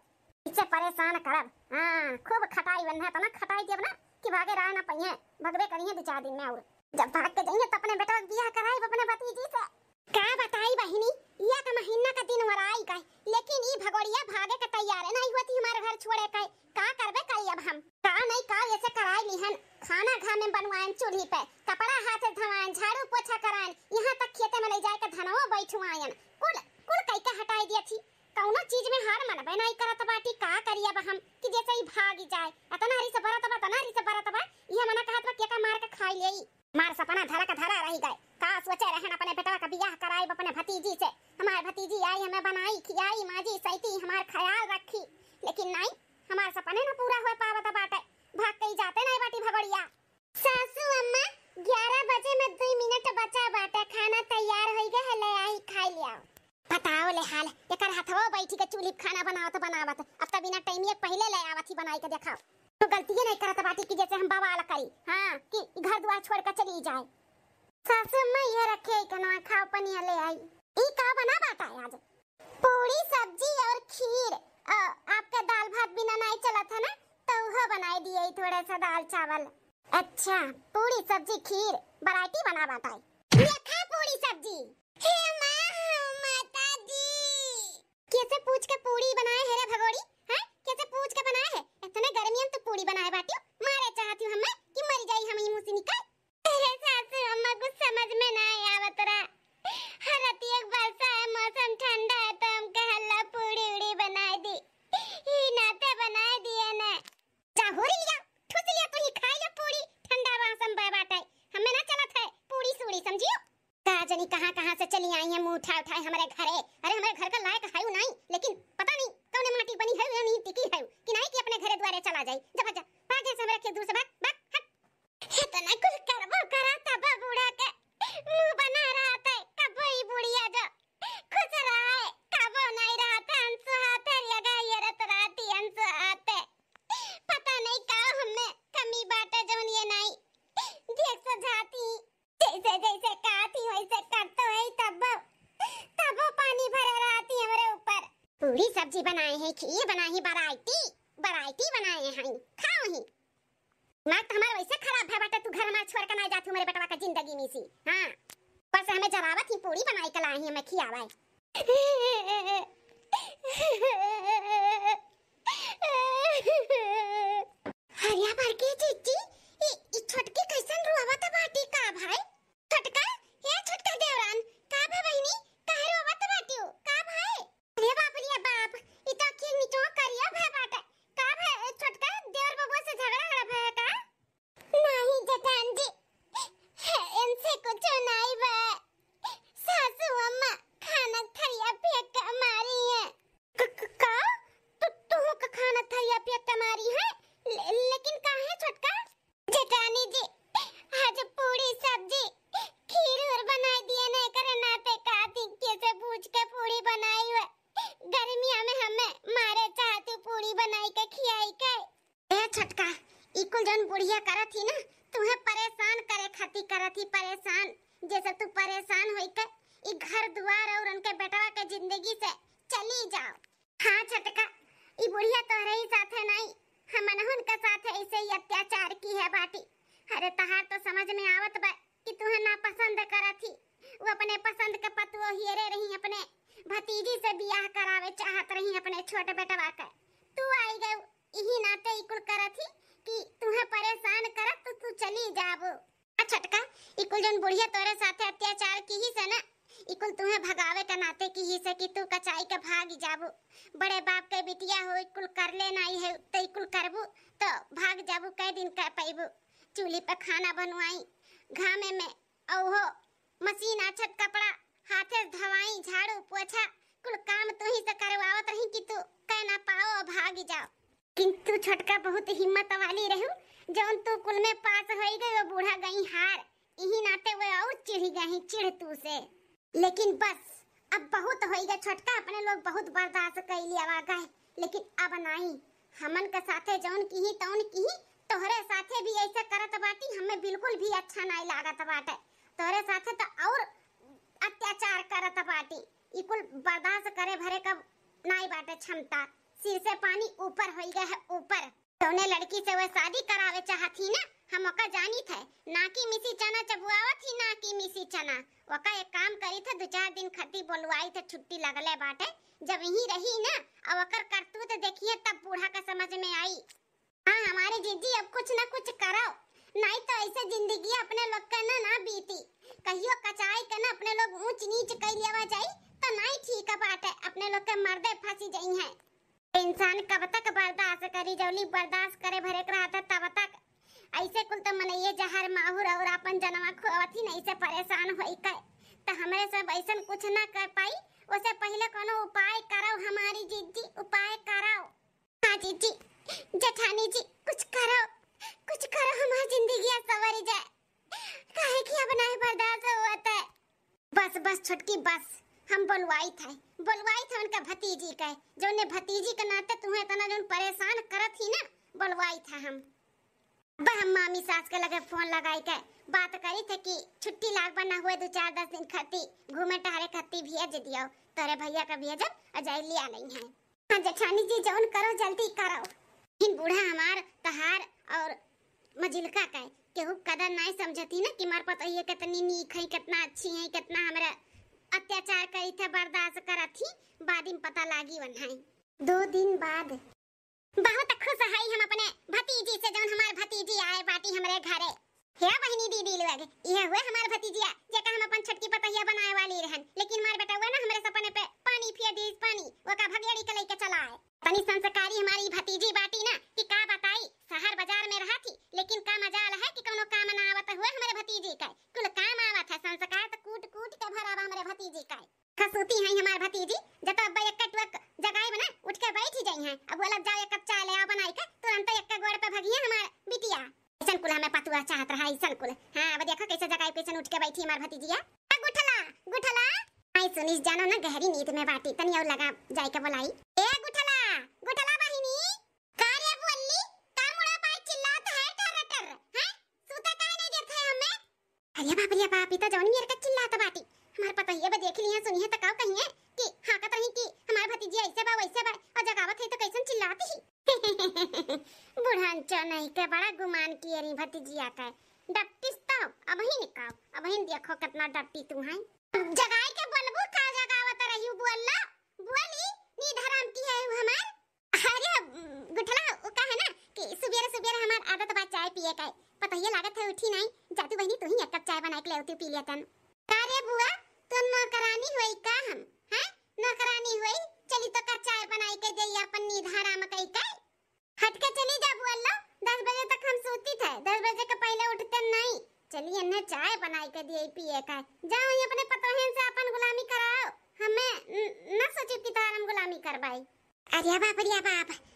इससे परेशान करब। हां खूब खटाई बनना तो ना खटाई देब ना कि भागे रहा ना पहिए भगवे करिए 2-4 दिन में। और जब भाग के जाइए तो अपने बेटा का बियाह कराई अपने भतीजी से। का बताई बहिनी या का महीना का दिन वराई का, लेकिन ई भगोड़िया भागे के तैयार नहीं होती हमारे घर छोड़े के। का करबे करी अब हम? का नहीं का ऐसे कराई लिहन। खाना घर में बनवाएं चूल्ही पे, कपड़ा हाथ से धवाएं, झाड़ू पोछा कराएं, यहाँ तक खेते में ले जाए के धनवा बैठवाएं। कुल कुल कई के हटाई दिया थी। कौनो चीज में हार मनबे नहीं करत बाटी। का करिए अब हम कि जैसे ही भाग जाए। अतना हरी से भरत बा तना हरी से भरत बा। ये मना कहत बा के का मार के खाई लेई। मार सपना धरा का धरा रही गए। का सोचे रहन अपने बेटा का बियाह कराई अपने भतीजी से। हमार भतीजी आई हमें बनाई खियाई माजी सैती हमार ख्याल रखी, लेकिन नहीं हमार सपने ना पूरा हो पावत बाटे। भाग के जाते नहीं बाटी भगोड़िया। सासू अम्मा 11 बजे में 2 मिनट बचा बाटे। खाना तैयार हो गया है, ले आई खाई लिया। बताओ ले हाल एकर हाथवा बैठी के चूल्ही खाना बनावत बनावत अब त बिना टाइम एक पहले ले आवत ही बनाई के देखाओ। तो गलती नहीं करत बाटी कि जैसे हम बवाल करी। हां कि घर द्वार छोड़ के चली जाए। सासू अम्मा ये रखे कनवा खाओ पनिया ले आई। ई का बना बाटा है आज? पूरी सब्जी और खीर। आपका दाल भात बिना नहीं चला था ना तो वो बनाई दिए थोड़ा सा दाल चावल। अच्छा पूरी सब्जी खीर वैरायटी बना बाटा है। ये खा पूरी सब्जी। हे माता जी कैसे पूछ के पूरी बनाए है रे भगोड़ी? हैं कैसे पूछ के बनाए है? इतने गर्मी में तो पूरी बनाए बाटी मारे चाहती हूं हमें कि मर जाई हम मुंह से निकल। अरे सासू अम्मा कुछ समझ में ना आवत रा। हरती एक बरसा है मौसम ठंडा है तो हम कहला पूरी उड़ी बनाए दी। ही नाते बनाए दिए ने। जा हो लिया ठुस लिया तो ही खाई ले पूरी। ठंडा मौसम बाटे हमें ना चलत है पूरी सूड़ी समझियो। का जनी कहां से चली आई है मुंह उठा उठाए हमारे घरे। अरे हमारे घर का लायक है नहीं, लेकिन पता नहीं कौन माटी बनी है या नहीं टिकी है कि नहीं कि अपने घरे द्वारे चला जाए। जब जा भागे से हमारे खेत दूर से भाग भाग हट। है तो ना कुल करबो करा तब बूढ़ा के मुंह बना रहा था। कब ही बुढ़िया जो खुश रहा है कब नहीं रहा था। अंसु हाथे लगा ये रत राती अंसु हाथे पता नहीं का हमें कमी बाटे जोन ये नहीं देख से जाती जैसे जैसे काती वैसे करते है तब पानी भरा रहती हमारे ऊपर। पूरी सब्जी बनाए हैं खीर बनाई वैरायटी वैरायटी बनाए हैं खाओ ही। नाक तो हमारा वैसे खराब है बेटा। तू घर में छोड़ के ना जाती मेरे बेटवा का जिंदगी में सी। हां पर से हमें जरावत ही पूरी बनाई के लाई हमें खियावाए। हरिया भर के जीजी ई छोटकी कैसन रोवत बाटी का भाई? छोटका ये छोटका देवरान का भा बहिनी काहे रोवत बाटी हो का भाई? अरे बाप रे बाप ई तो की नीचो करिया भे बाटे। का भे छोटका देवर बबुआ से झगड़ा हड़ा भे का? नहीं जटान जी इनसे कुछ नहीं बा। सासू अम्मा खाना थरिया फेंक के मारी है। का तू का खाना थरिया फेंक के मारी है? लेकिन काहे छोटका? जटानी जी आज पूरी सब्जी खीर और बनाई दिए ने करे ना पे काती कैसे पूछ के पूरी बनाई है। गर्मिया में हमें मारे चाहती पूरी बनाई के खियाई के। ए छोटका ई कुल जन बुढ़िया करत ही ना तुम्हें परेशान करे खाती करत ही परेशान। जैसे तू परेशान होई के ई घर द्वार और उनके बेटवा के जिंदगी से चली जाओ। हां छोटका ई बुढ़िया तोहरे ही हियरे रही अपने भतीजी से बियाह करावे चाहत रही अपने छोटे बेटवा का। तू आई गई यही नाते इकुल करत ही कि तुम्हें परेशान करत तो तू चली जाबो। छटका इकुल जन बुढ़िया तोरे साथे अत्याचार की ही से ना, इकुल तुम्हें भगावे के नाते की ही से कि तू कचाई के भाग जाबो। बड़े बाप के बिटिया हो इकुल कर ले नहीं है तो इकुल करबू तो भाग जाबू, कई दिन कर पाइबू। चूल्ही पे खाना बनवाई घामे में औहो मशीन आछत कपड़ा हाथे धवाई झाड़ू पोछा कुल काम तू ही से करवावत रही कि तू कह ना पाओ भाग जाओ। किंतु छोटका बहुत हिम्मत वाली रहू, जौन तू कुल में पास होई गई वो बूढ़ा गई हार, यही नाते वो और चिढ़ गई चिढ़ तू से। लेकिन बस अब बहुत होई गए छोटका, अपने लोग बहुत बर्दाश्त कर लिया गए, लेकिन अब नहीं हमन के साथे जौन की तौन की तोहरे साथे भी ऐसा करत बाटी, हमें बिल्कुल भी अच्छा नहीं लागत बाटे। तोहरे साथे तो और अत्याचार करत बाटी, इकुल बर्दाश्त करे भरे कब नहीं बाटे क्षमता। सिर से पानी ऊपर हो गया है ऊपर। तोने लड़की से वो शादी करावे चाहती ना, हम ओका जानी थे ना कि मिसी चना चबुआवत थी ना कि मिसी चना। ओका एक काम करी थे 2-4 दिन खती बोलवाई थे, छुट्टी लगले बाटे। जब यही रही ना अब ओकर करतूत देखिए तब बूढ़ा का समझ में आई। हाँ हमारे जीजी अब कुछ ना कुछ करो, नहीं तो ऐसे जिंदगी अपने लोग का ना बीती। कहियो कचाई के ना अपने लोग ऊंच नीच कर लिया जाई तो नहीं ठीक बाटे, अपने लोग के मर्दे फंसी जाई हैं। इंसान कब तक बर्दाश्त करी, जौली बर्दाश्त करे भरे रहता तब तक। ऐसे कुल तो मनइए जहर माहुर और अपन जनवा खुआवत ही नहीं से परेशान होई के तो हमरे सब ऐसा कुछ ना कर पाई। उसे पहले कोनो उपाय कराओ हमारी जीजी, उपाय कराओ। हाँ जीजी जेठानी जी कुछ करो हमारी जिंदगी सवर जाए, काहे कि अब नहीं बर्दाश्त होता है। बस छुटकी बस, हम बुलवाई थे उनका भतीजी के, जो ने भतीजी के नाते तुम्हें तना जो परेशान करत थी ना, बुलवाई था हम। हम मामी सास के लगे फोन लगाई के बात करी थे कि छुट्टी लाग बना हुए 2-4-10 दिन खती घूमे टहरे खती भेज दियो, तोरे भैया का भेजब अजय लिया नहीं है। हाँ जेठानी जी जौन करो जल्दी करो। इन बूढ़ा हमार तहार और मजिलका का केहू कदर नहीं समझती ना कि मार पता ये कितनी नीक है, कितना अच्छी है, कितना हमरा अत्याचार करी थे बर्दाश्त करत थी, बाद में पता लागी वन है। 2 दिन बाद बहुत खुश है हम अपने भतीजी से, जौन हमार भतीजी आए बाटी हमरे घरे। हे बहनी दीदी लोग ये हुए हमार भतीजिया जेका हम अपन छटकी पतहिया बनाए वाली रहन, लेकिन मार बेटा हुआ ना हमरे सपने पे पानी फेर दी, पानी ओका भगेड़ी के लेके चला है। तनी संस्कारी हमारी भतीजी बाटी ना कि का बताई, शहर बाजार में रहा थी लेकिन का मजाल है कि कोनो काम ना आवत हुए हमारे भतीजी का, कुल काम आवत है। संस्कार तो कूट कूट के भरावा हमारे भतीजी का। खसूती है हमार भतीजी जब अब एक टुक जगाई बना उठ के बैठ ही जाई है। अब बोला जाओ एक कप चाय ले आओ बनाई के, तुरंत एक गोड़ पे भगिया हमार बिटिया। ऐसन कुल हमें पतुआ चाहत रहा ऐसन कुल। हां अब देखो कैसे जगाई पे उठ के बैठी हमार भतीजिया। गुठला आई सुनिस जानो ना गहरी नींद में बाटी, तनी और लगा जाई के बोलाई ए गुठला बहिनी का रे बोली का मुड़ा पाई चिल्लात है टर हैं, सूता काहे नहीं देत है हमें। अरे बाप ई तो जौन मेरे का चिल्लात बाटी, हमार पता ये बा देख लिया सुनिए त का कहिए कि हां का रही कि हमार भतीजी ऐसे बा वैसे बा और जगावत है तो कैसन चिल्लाती ही। बुढ़ांचो नहीं के बड़ा गुमान किए रही भतीजिया का डपटिस तो अब ही निकाओ, अब ही देखो कितना डपटी तू है। जगाई के बोलबू का जगावत रही बोलला बोली नींद हराम की है हमार। अरे गुठला ओ का है ना कि सुबेरे हमार आदत बा चाय पिए का, पता ये लागत है उठी नहीं जातू बहनी तू ही एक कप चाय बना के ले तू पी लिया तन। का रे बुआ तू नौकरानी होई का हम हैं, नौकरानी होई चली तो का चाय बनाई के दे अपन नींद हराम कई का। हट के चली जा बुआ, 10 बजे तक हम सोती थे, 10 बजे के पहले उठते नहीं। चलिए ने चाय बनाई के दिए पिए का, जाओ ही अपने पतोहन से अपन गुलामी कराओ, हमें न सोची कि तार हम गुलामी करवाई। अरे बाप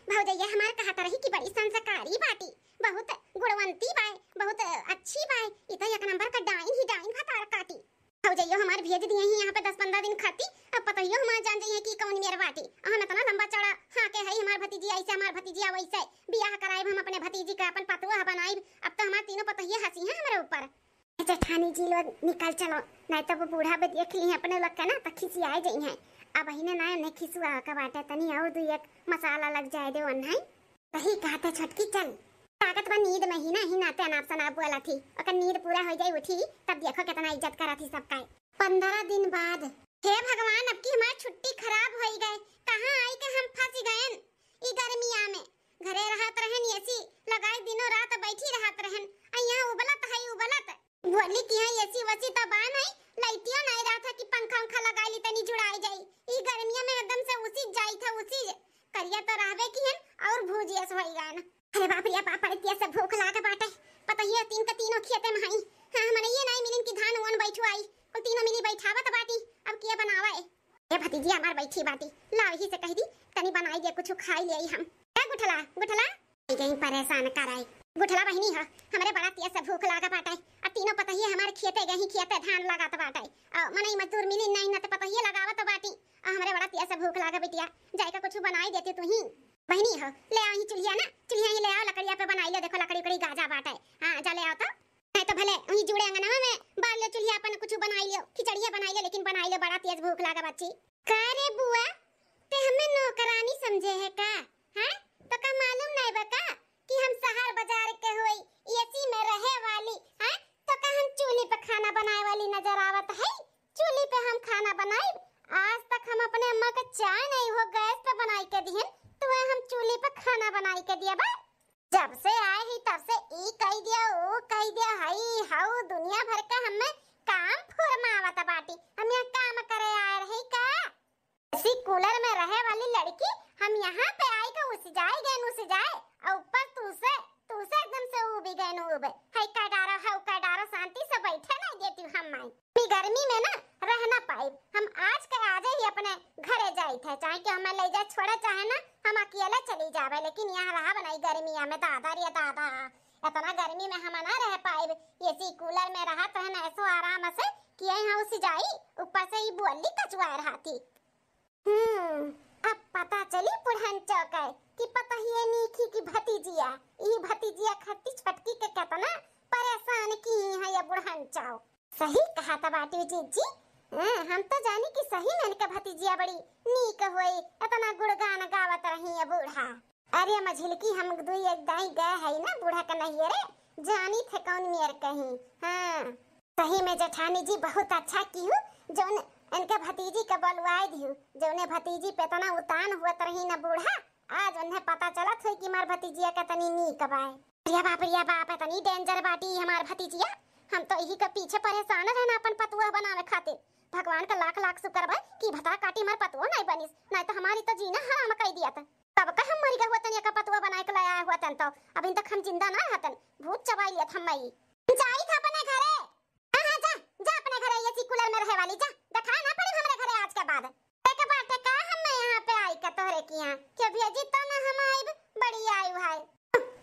भौजैया हमार कहत रही कि बड़ी संस्कारी बाटी, बहुत गुणवंती बाई, बहुत अच्छी बाई, ई तो एक नंबर का डाइन भतार काटी। भौजैया हमार भेज दिए ही यहाँ पे 10-15 दिन खाती, अब पतइयो हमार जान जाइए कि कौन मेरे बाटी। हम इतना लंबा चौड़ा हां के है हमार भतीजी ऐसे हमार भतीजिया वैसे बियाह कराइब हम अपने भतीजी का अपन पतुआ बनाइब। अब तो हमार तीनों पतइया हंसी हैं हमारे ऊपर। जेठानी जी लोग निकल चलो, नहीं तो वो बूढ़ा पे देख ली अपने लोग का ना तो खिसियाए जाई हैं। अब ही ना ने खिसुआ का बाटे तनी और 2-1 मसाला लग जाए दे वन है वही कहते छटकी चल ताकत बा नींद में ही नाते अनाप शनाप बोला थी, अगर नींद पूरा हो जाए उठी तब देखो कितना इज्जत करा थी सबका। 15 दिन बाद हे भगवान, अब की हमार छुट्टी खराब होई गए। कहां आई के हम फंस गएन ई गर्मिया में। घरे रहत रहन एसी लगाई दिनों रात बैठी रहत रहन। यहाँ उबलत है उबलत। बोली कि यहाँ एसी वसी तो बा नहीं, लाइटियो नहीं रहा था कि पंखा उंखा लगाई ली तनी जुड़ाई जाई। ई गर्मिया में एकदम से उसी जाई था उसी करिया तो रहबे की हन और भूजियस होई गए ना। अरे बाप रे बाप, पड़तिया से भूख लागे बाटे। पता ही तीन का तीनों खेते में हई। हां हमने ये नहीं मिलन की धान वन बैठो आई और तीनों मिली बैठावत बाटी। अब के बनावा है ए भतीजी हमार बैठी बाटी। लाओ ही से कह दी तनी बनाई दे कुछ खाई ले हम। ए गुठला गुठला यही परेशान कराई। गुठला बहिनी है हमरे बड़ा तेज से भूख लागा बाटे। अब तीनों पता ही हमारे खेते गही खेते धान लगात बाटे। मनई मजदूर मिली नहीं न तो पता ही लगावत बाटी। हमरे बड़ा तेज से भूख लागा बिटिया, जाई का कुछ बनाई देती तू ही बहिनी हो। ले आई चुल्हिया ना, चुल्हिया ही ले आओ, लकड़िया पे बनाई ले। देखो लकड़ी कड़ी गाजा बाटे। हां जा ले आओ तो। नहीं तो भले वही जुड़े अंगना में बाल ले चुल्हिया अपन कुछ बनाई लियो, खिचड़िया बनाई ले, लेकिन बनाई ले। बड़ा तेज भूख लागा बच्ची। का रे बुआ ते हमें नौकरानी समझे है का? हैं तो का मालूम नहीं बका कि हम शहर बाजार के होई एसी में रहे वाली हैं? तो का हम चूल्हे पे खाना बनाए वाली नजर आवत है? चूल्हे पे हम खाना बनाई। आज तक हम अपने अम्मा का चाय नहीं हो गैस पे बनाई के दिहन, तो हम चूल्हे पे खाना बनाई के दिया बा। जब से आए ही तब से ई कह दिया ओ कह दिया, हाई हाउ दुनिया भर का हमें काम फुरमावत बाटी। हम यहाँ काम करे आए रही का? इसी कूलर में रहे वाली लड़की हम यहाँ पे आई का उस जाए और ऊपर तू से एकदम से उबी गए उबे। हाय का डारो शांति से बैठे नहीं देती हम माई। गर्मी में ना रह ना पाई। हम आज के आज ही अपने घरे जाई थे, चाहे कि हमें ले जाए छोड़े चाहे ना हम अकेले चली जावे, लेकिन यहाँ रहा नहीं गर्मिया में। दादा रे दादा, इतना गर्मी में हम ना रह पाए। एसी कूलर में रहा तो है ना ऐसो आराम से कि यहाँ उसी जाई ऊपर से ही बोली कचुआ रहा थी। अब पता चली पुरहन चौके कि पता ही नहीं कि भतीजिया खट्टी छटकी के कितना परेशान की है ये बुढ़न चाव। सही कहा था बाटी जीजी। हम तो जानी कि सही में इनका भतीजिया बड़ी नीक होई, इतना गुणगान गावत रही है बूढ़ा। अरे मझिलकी हम दुई एक दाई गए है ना बूढ़ा का नहीं रे, जानी थे कौन मेर कहीं। हां सही में जेठानी जी बहुत अच्छा की हूं जो इनके भतीजी के बलवाए दियो, जो ने भतीजी पे इतना उतान हुआ रही ना बूढ़ा। आज उन्हें पता चला था कि मार भतीजिया का तनी नीक बाय। या बाप इतनी डेंजर बाटी हमार भतीजिया। हम तो यही के पीछे परेशान रहना अपन पतुआ बनावे खातिर। भगवान का लाख लाख शुक्र बा कि भता काटी मार पतुआ नहीं बनिस, नहीं तो हमारी तो जीना हराम कर दिया था। तब का हम मर गए हुआ तन का पतुआ बनाए के लाया हुआ तन, तो अभी तक हम जिंदा ना रहतन। भूत चबाई लिया हम मई जाई था अपने घरे। हां जा अपने घरे, ये कूलर में रहे वाली जा। दिखाए ना पड़े हमरे घरे आज के बाद। एक बात का हम यहां पे आई का तोहरे की यहां के भेजी तो ना हम आई बड़ी आई भाई।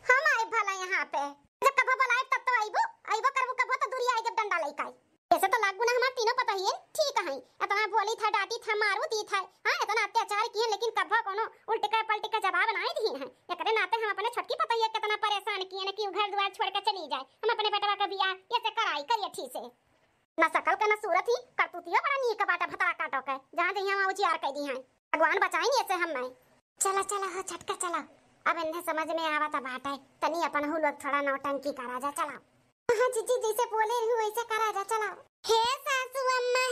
हम आई भला यहां पे जब कब बुलाए तब तो आईबो करबो कब तो दूरी आई जब डंडा लई काई। ऐसे तो लागू ना हमार तीनों पता ही है ठीक है। इतना बोली था डांटी था मारू दी था। हां इतना अत्याचार किए, लेकिन कब कोनो उल्टे का पलटे का जवाब नहीं दी है। एकरे नाते हम अपने छटकी पता ही कितना परेशान किए ना कि घर द्वार छोड़ के चली जाए। हम अपने बेटवा का बियाह ऐसे कराई करिए ठीक से ना सकल का ना सूरत ही करतूतिया बड़ा नी का बाटा भतरा काटो के जहां जहां हम उजियार कह दी हैं। भगवान बचाई नहीं ऐसे हम नहीं। चला हो छटका चला। अब इन्हें समझ में आवता बाटा है तनी अपन हु लोग थोड़ा नौटंकी करा जा। चला हां जीजी जैसे बोले रही वैसे करा जा। चला हे सासू अम्मा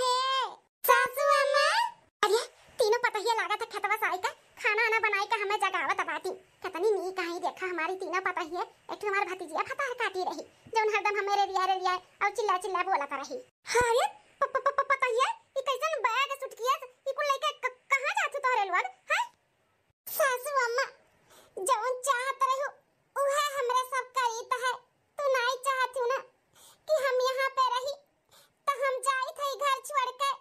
अरे तीनों पता ही लगा था खतवा साई का खाना आना बनाई का हमें जगावत बाटी। कतनी नी कहीं देखा हमारी तीनों पता ही है। एक हमारी भतीजिया फतार काटी रही जौन हरदम हमें रिया और चिल्ला बोलता रही। हां ये पता ही है ये कैसन बैग सुटकिया ये कुल लेके कहां जातू तोरे लोग हैं? सासू अम्मा जौन चाहत रहो उहे हमरे सब करीत है। तू नहीं चाहती ना कि हम यहाँ पे रही तो हम जाई थे घर छोड़ के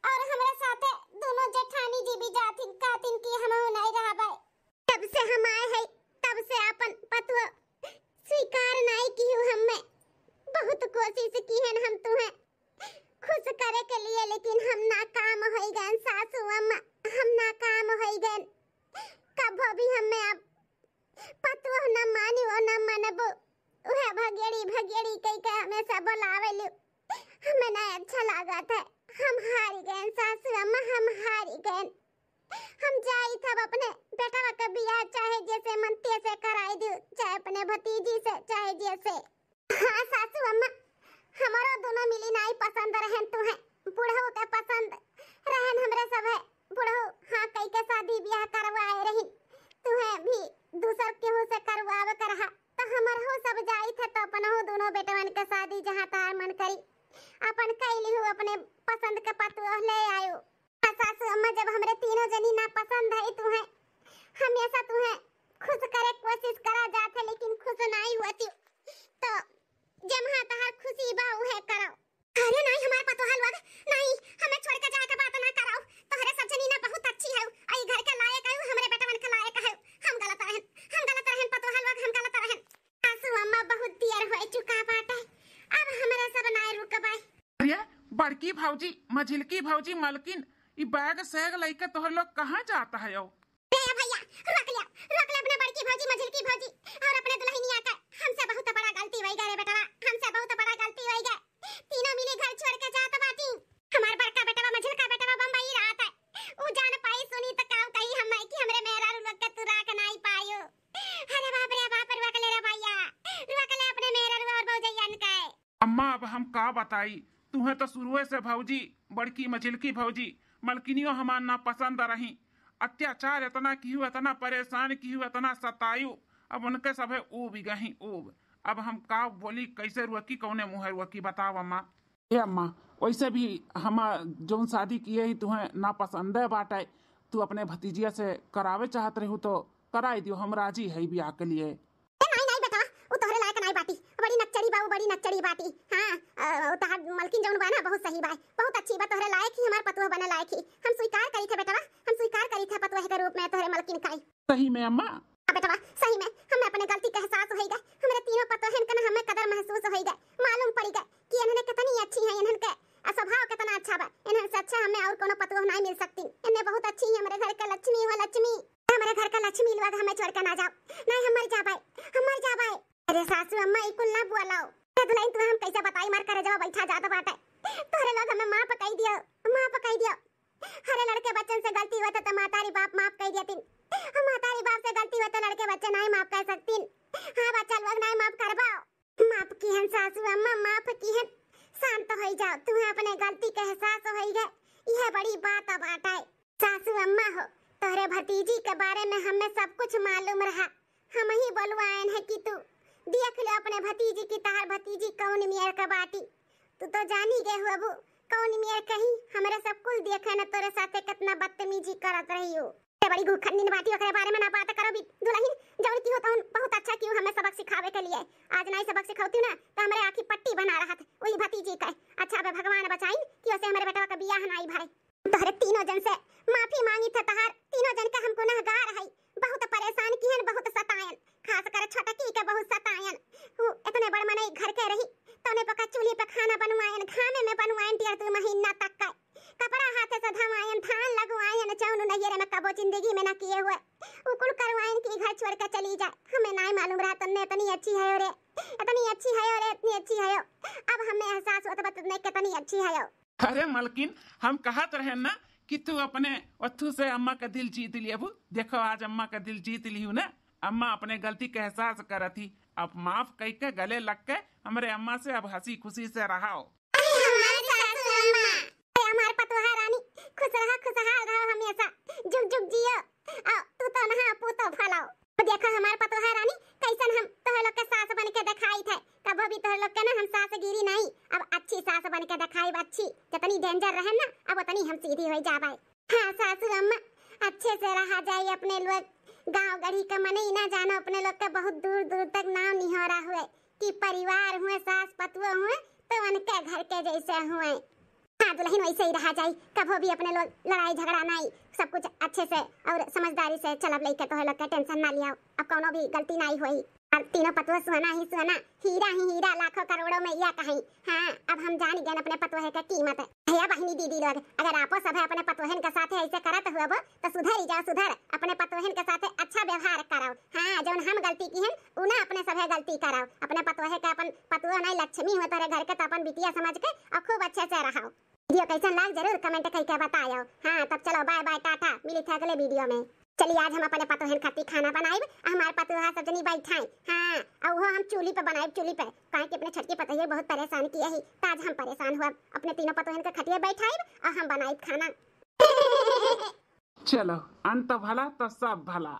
और हमरे साथे दोनों जेठानी जी भी जाथिन कातिन की हम नहीं रहबे। तब से हम आए हैं, तब से अपन पतुआ स्वीकार नहीं की हूं। हमें बहुत कोशिश की है हम तुम्हें खुश करे के लिए, लेकिन हम नाकाम हो गए सासू अम्मा। हम नाकाम हो गए। कभी भी हमें अब पतुआ न मानी और न मानबो। उहे भगेड़ी कई के हमेशा बुलावे लो। हमें ना अच्छा लगा था। हम हार गए सासू अम्मा, हम हार गए। हम जाई था अपने बेटा का बियाह चाहे जैसे मनते से कराई दो, चाहे अपने भतीजी से चाहे जैसे। हाँ सासू अम्मा हमारो दोनों मिली नहीं पसंद रहन तुम्हें। बूढ़ो के पसंद ले आयो। सासू अम्मा जब हमरे तीनों जनी ना पसंद है तुम्हें हमेशा तुम्हें खुश करे कोशिश करा जाते लेकिन खुश नहीं होती तो जमहा तहार खुशी बा उहे कराओ। अरे नहीं हमारे पतोहल वग नहीं हमें छोड़ के जाए का बात ना कराओ। तोहरे सब जनी ना बहुत अच्छी है आई घर के लायक है हमरे बेटवन के लायक है। हम गलत रहन पतोहल वग हम गलत रहन। सासू अम्मा बहुत देर हो चुका बाटे अब हमरा सब नाय रुकबाई। अरे बड़की भौजी मझिलकी भौजी मलकिन ई बैग सैग लेके तोहर लोग कहाँ जाता है? भैया रोक लिया अपने बड़की भौजी मझिलकी भौजी और अपने दुल्हनिया का हमसे बहुत बड़ा गलती होई गए बेटा हमसे बहुत बड़ा गलती होई गए। तीनों मिली घर छोड़ के जात बाटी। हमार बड़का बेटा मझिलका बेटा बम्बई रहत है उ जान पाई सुनी त काऊ कही हम कि हमरे मेरा लोग के तू राख नहीं पायो। अरे बाप रे रोक ले रे भैया रोक ले अपने मेरा और भौजैयन का। अम्मा अब हम का बताई तुम्हें तो शुरुए से भौजी बड़की मझिलकी भौजी मलकिनियों हमार ना पसंद रही। अत्याचार इतना किहू इतना परेशान किहू इतना सतायु अब उनके सभे ऊब गही ऊब। अब हम का बोली कैसे रुकी कौने मुँह रुकी बताओ अम्मा। ए अम्मा वैसे भी हम जो शादी किए ही तुम्हें ना पसंद है बाटे तू अपने भतीजिया से करावे चाहत रही तो कराई दियो हम राजी है ब्याह के लिए। नहीं बेटा वो तोहरे लायक नहीं बाटी बड़ी नक्चड़ी बाटी। हां तोहर मलकिन जौन बा ना बहुत सही बा बहुत अच्छी बा तोहरे लायक ही हमार पतोह बने लायक ही हम स्वीकार करी थे बेटा हम स्वीकार करी थे पतोह के रूप में तोहरे मलकिन काई। सही में अम्मा? बेटा सही में हमें अपने गलती का एहसास हो गया हमरे तीनों पतोहन के हमें कदर महसूस हो गया मालूम पड़ गया कि इन्हें कितनी अच्छी है इन्हें के स्वभाव कितना अच्छा बा इन्हें से अच्छा हमें और कोनो पतोह नहीं मिल सकती। इन्हें बहुत अच्छी है हमारे घर का लक्ष्मी हो लक्ष्मी हमारे घर का लक्ष्मी लोग हमें छोड़ के ना जाओ नहीं हम मर जाबाई। अरे सासू अम्मा ई कुल ना बुलाओ दुल्हन तुम्हें हम कैसे बताई मार कर जब बैठा जात बाटे तोहरे लोग हमें माफ कई दियो। हरे लड़के बच्चन से गलती होता तो मातारी बाप माफ कई देतिन मातारी बाप से गलती होता लड़के बच्चे नहीं माफ कर सकतीन। हां बच्चा लोग नहीं माफ करबाओ माफ की हन सासू अम्मा माफ की हन शांत हो जाओ तुम्हें अपने गलती का एहसास हो गया यह बड़ी बात अब बाटे। सासू अम्मा हो तोहरे भतीजी के बारे में हमें सब कुछ मालूम रहा हम ही बोलवाएन है कि तू देख ले अपने भतीजी की तार भतीजी कौन मियर का बाटी तू तो जानी गए हो अबू कौन मियर कहीं हमारे सब कुल देखे न तोरे साथे कितना बदतमीजी करत रही हो। बड़ी घुखंडी बाटी ओकरे बारे में ना बात करो भी दुल्हन जौन की होता बहुत अच्छा क्यों हमें सबक सिखावे के लिए आज नहीं सबक सिखाती ना तो हमारे आंखी पट्टी बना रहा था वही भतीजी का। अच्छा बे भगवान बचाई कि उसे हमारे बेटा का बियाह नहीं भाई। तोहरे तीनों जन से माफी मांगी था तहार तीनों जन का हम गुनहगार है बहुत परेशान किहन बहुत सतायन खास कर छोटकी के बहुत सतायन इतने बड़ मने घर के रही तने पका चूल्हे पे खाना बनवायन खाने में बनवायन टियर तू महीना तक का कपड़ा हाथ से धमायन धान लगवायन चौन नहिरे में कबो जिंदगी में ना किए हुए उकुल करवायन की घर छोड़ के चली जाए हमें नहीं मालूम रहा तन्ने इतनी अच्छी है रे इतनी अच्छी है रे इतनी अच्छी है अब हमें एहसास होता तन्ने कितनी अच्छी है। अरे मलकिन हम कहत रहे ना कि तू अपने अथू से अम्मा का दिल जीत लिया देखो आज अम्मा का दिल जीत ली हूँ ना अम्मा अपने गलती का एहसास कर थी अब माफ कह के गले लग के हमारे अम्मा से अब हंसी खुशी से रहो। हमार पतोहा रानी खुश रहा खुशहाल रहो हमेशा जुग जुग जियो तू तो नहा पूतो फलाओ देखो हमार पतोहा रानी कैसन हम तोहर लोग के सास बन के दिखाई थे कभी भी तोहर लोग के ना हम सास गिरी नहीं अब अच्छी सास बन के दिखाई अच्छी जितनी डेंजर रहे ना अब उतनी हम सीधी हो जाए। हाँ सासू अम्मा अच्छे से रहा जाए अपने लोग गांव गढ़ी का मन ही ना जानो अपने लोग के बहुत दूर दूर तक नाम निहोरा हुए कि परिवार हुए सास पतुआ हुए तो उनके घर के जैसे हुए। हाँ दुल्हन वैसे ही रहा जाए कभी भी अपने लोग लड़ाई झगड़ा नहीं सब कुछ अच्छे से और समझदारी से चलब लेके तो लोग का टेंशन ना लिया अब कोनो भी गलती नहीं हुई और तीनों पतुआ सुहाना ही सुहाना हीरा ही हीरा लाखों करोड़ों में या कहीं। हाँ अब हम जान गए अपने पतोहे का कीमत है भैया बहनी दीदी लोग अगर आपो सब अपने पतोहन के साथ ऐसे करत हुआ तो सुधर ही जाओ सुधर अपने पतोहन के साथ अच्छा व्यवहार कराओ। हाँ जौन हम गलती की हैं उन्हें अपने सभे गलती कराओ अपने पतोहे के अपन पतुआ नहीं लक्ष्मी हो तेरे घर के तो अपन बिटिया समझ के और खूब अच्छे से रहो। वीडियो कैसा लाग जरूर कमेंट करके बताओ। हाँ तब चलो बाय बाय टाटा मिली थे अगले वीडियो में। चलिए आज हम अपने पतोहन खातिर खाना बनाए हमारे पतोहा सब जनी बैठाए। हाँ और वो हम चूल्ही पे बनाए चूल्ही पे काहे कि अपने छटकी पतोहिया बहुत परेशान किए ही तो आज हम परेशान हुआ अपने तीनों पतोहन के खटिया बैठाए और हम बनाए खाना। चलो अंत भला तो सब भला।